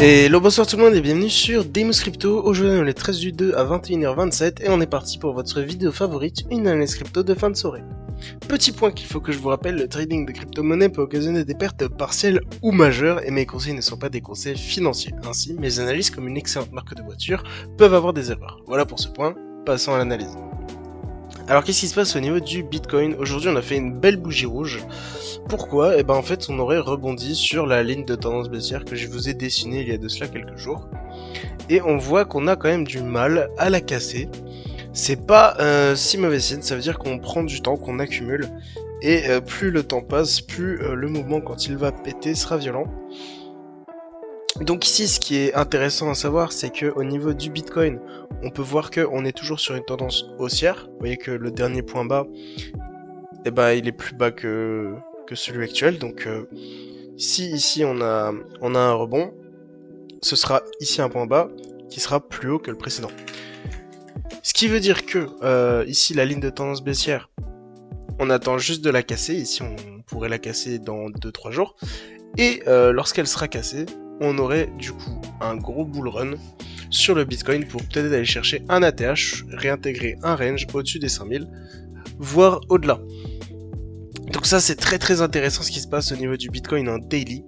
Hello, bonsoir tout le monde et bienvenue sur Deimos Crypto. Aujourd'hui on est le 13 du 2 à 21h27 et on est parti pour votre vidéo favorite, une analyse crypto de fin de soirée. Petit point qu'il faut que je vous rappelle, le trading de crypto-monnaie peut occasionner des pertes partielles ou majeures et mes conseils ne sont pas des conseils financiers. Ainsi, mes analyses comme une excellente marque de voiture peuvent avoir des erreurs. Voilà pour ce point, passons à l'analyse. Alors qu'est-ce qui se passe au niveau du Bitcoin? Aujourd'hui on a fait une belle bougie rouge. Pourquoi? En fait on aurait rebondi sur la ligne de tendance baissière que je vous ai dessinée il y a de cela quelques jours. Et on voit qu'on a quand même du mal à la casser. C'est pas si mauvais signe, ça veut dire qu'on prend du temps, qu'on accumule. Et plus le temps passe, plus le mouvement quand il va péter sera violent. Donc ici, ce qui est intéressant à savoir, c'est que au niveau du Bitcoin, on peut voir qu'on est toujours sur une tendance haussière. Vous voyez que le dernier point bas, il est plus bas que celui actuel. Donc si ici on a un rebond, ce sera ici un point bas qui sera plus haut que le précédent. Ce qui veut dire que ici la ligne de tendance baissière, on attend juste de la casser. Ici on pourrait la casser dans 2-3 jours. Et lorsqu'elle sera cassée, on aurait du coup un gros bull run sur le Bitcoin pour peut-être aller chercher un ATH, réintégrer un range au-dessus des 5000, voire au-delà. Donc ça c'est très intéressant ce qui se passe au niveau du Bitcoin en daily.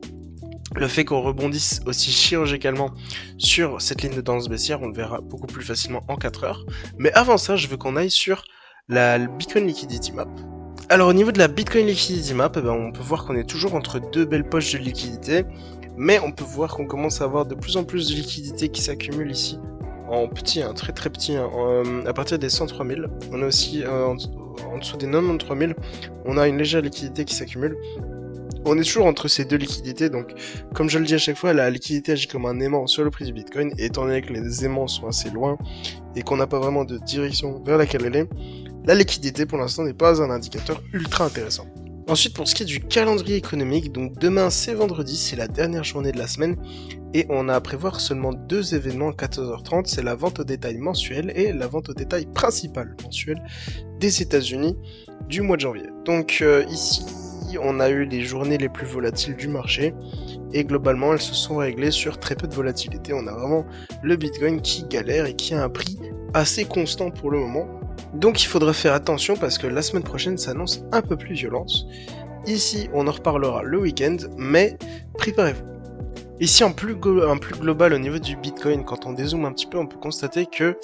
Le fait qu'on rebondisse aussi chirurgicalement sur cette ligne de tendance baissière, on le verra beaucoup plus facilement en 4 heures. Mais avant ça, je veux qu'on aille sur la Bitcoin Liquidity Map. Alors au niveau de la Bitcoin Liquidity Map, on peut voir qu'on est toujours entre deux belles poches de liquidité. Mais on peut voir qu'on commence à avoir de plus en plus de liquidité qui s'accumule ici. En petit, très petit, à partir des 103 000. On a aussi en dessous des 93 000, on a une légère liquidité qui s'accumule. On est toujours entre ces deux liquidités, donc comme je le dis à chaque fois, la liquidité agit comme un aimant sur le prix du Bitcoin, et étant donné que les aimants sont assez loin, et qu'on n'a pas vraiment de direction vers laquelle elle est, la liquidité pour l'instant n'est pas un indicateur ultra intéressant. Ensuite, pour ce qui est du calendrier économique, donc demain c'est vendredi, c'est la dernière journée de la semaine, et on a à prévoir seulement deux événements à 14h30, c'est la vente au détail mensuelle et la vente au détail principale mensuelle des États-Unis du mois de janvier. Donc ici, on a eu les journées les plus volatiles du marché, et globalement elles se sont réglées sur très peu de volatilité. On a vraiment le Bitcoin qui galère et qui a un prix assez constant pour le moment. Donc il faudra faire attention parce que la semaine prochaine s'annonce un peu plus violente. Ici on en reparlera le week-end, mais préparez-vous. Ici en plus global au niveau du Bitcoin, quand on dézoome un petit peu, on peut constater que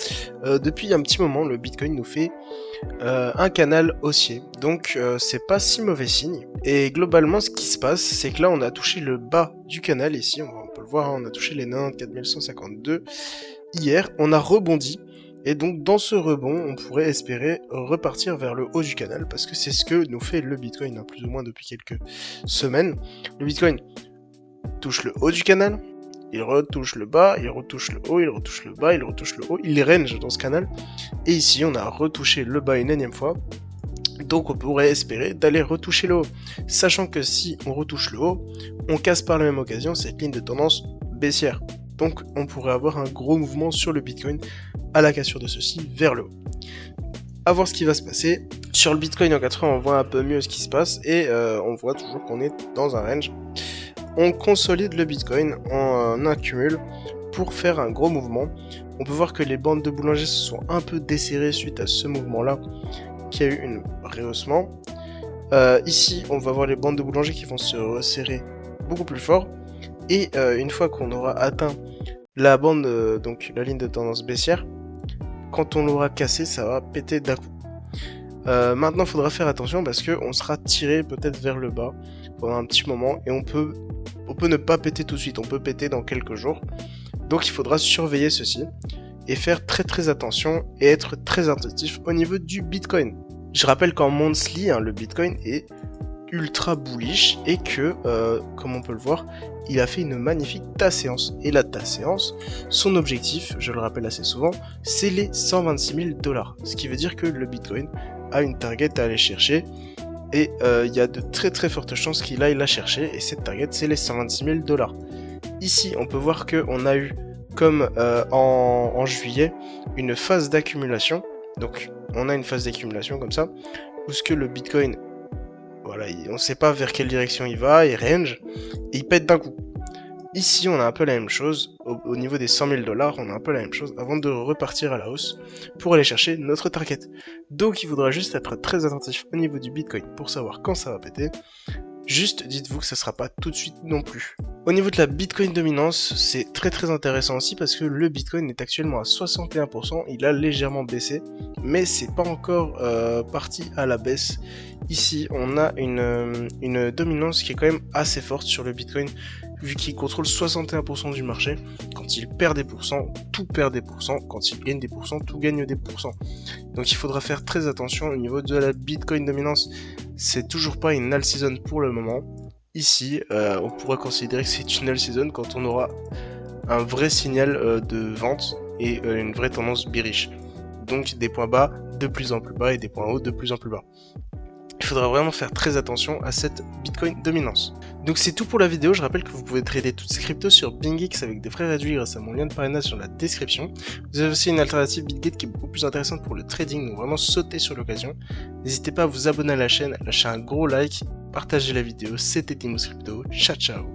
depuis un petit moment le Bitcoin nous fait un canal haussier. Donc c'est pas si mauvais signe. Et globalement ce qui se passe, c'est que là on a touché le bas du canal ici, on peut le voir, on a touché les 94 152 hier, on a rebondi. Et donc dans ce rebond, on pourrait espérer repartir vers le haut du canal, parce que c'est ce que nous fait le Bitcoin, plus ou moins depuis quelques semaines. Le Bitcoin touche le haut du canal, il retouche le bas, il retouche le haut, il retouche le bas, il retouche le haut, il range dans ce canal. Et ici, on a retouché le bas une énième fois, donc on pourrait espérer d'aller retoucher le haut. Sachant que si on retouche le haut, on casse par la même occasion cette ligne de tendance baissière. Donc on pourrait avoir un gros mouvement sur le Bitcoin à la cassure de ceci vers le haut. À voir ce qui va se passer. Sur le Bitcoin en 4 heures, on voit un peu mieux ce qui se passe et on voit toujours qu'on est dans un range. On consolide le Bitcoin, on accumule pour faire un gros mouvement. On peut voir que les bandes de boulanger se sont un peu desserrées suite à ce mouvement-là, qui a eu un rehaussement. Ici, on va voir les bandes de boulanger qui vont se resserrer beaucoup plus fort. Et une fois qu'on aura atteint la bande, donc la ligne de tendance baissière, quand on l'aura cassé, ça va péter d'un coup. Maintenant, il faudra faire attention parce qu'on sera tiré peut-être vers le bas pendant un petit moment et on peut ne pas péter tout de suite, on peut péter dans quelques jours. Donc il faudra surveiller ceci et faire très attention et être très attentif au niveau du Bitcoin. Je rappelle qu'en monthly, le Bitcoin est ultra bullish et que, comme on peut le voir, il a fait une magnifique tas-séance. Et la tas-séance, son objectif, je le rappelle assez souvent, c'est les 126 000 $. Ce qui veut dire que le Bitcoin a une target à aller chercher. Et il y a de très fortes chances qu'il aille la chercher. Et cette target, c'est les 126 000 $. Ici, on peut voir qu'on a eu, comme en juillet, une phase d'accumulation. Donc, on a une phase d'accumulation comme ça, où ce que le Bitcoin... Voilà, on ne sait pas vers quelle direction il va, il range, et il pète d'un coup. Ici, on a un peu la même chose. Au niveau des 100 000 $, on a un peu la même chose avant de repartir à la hausse pour aller chercher notre target. Donc, il faudra juste être très attentif au niveau du Bitcoin pour savoir quand ça va péter. Juste, dites-vous que ça sera pas tout de suite non plus. Au niveau de la Bitcoin dominance, c'est très intéressant aussi parce que le Bitcoin est actuellement à 61%, il a légèrement baissé, mais c'est pas encore parti à la baisse. Ici, on a une dominance qui est quand même assez forte sur le Bitcoin, vu qu'il contrôle 61% du marché. Quand il perd des pourcents, tout perd des pourcents. Quand il gagne des pourcents, tout gagne des pourcents. Donc il faudra faire très attention au niveau de la Bitcoin dominance. C'est toujours pas une null season pour le moment. Ici, on pourra considérer que c'est une null season quand on aura un vrai signal de vente et une vraie tendance bearish. Donc des points bas de plus en plus bas et des points hauts de plus en plus bas. Il faudra vraiment faire très attention à cette Bitcoin dominance. Donc c'est tout pour la vidéo, je rappelle que vous pouvez trader toutes ces cryptos sur BingX avec des frais réduits grâce à mon lien de parrainage sur la description. Vous avez aussi une alternative BitGate qui est beaucoup plus intéressante pour le trading, donc vraiment sautez sur l'occasion. N'hésitez pas à vous abonner à la chaîne, à lâcher un gros like, partager la vidéo, c'était Deimos Crypto, ciao ciao.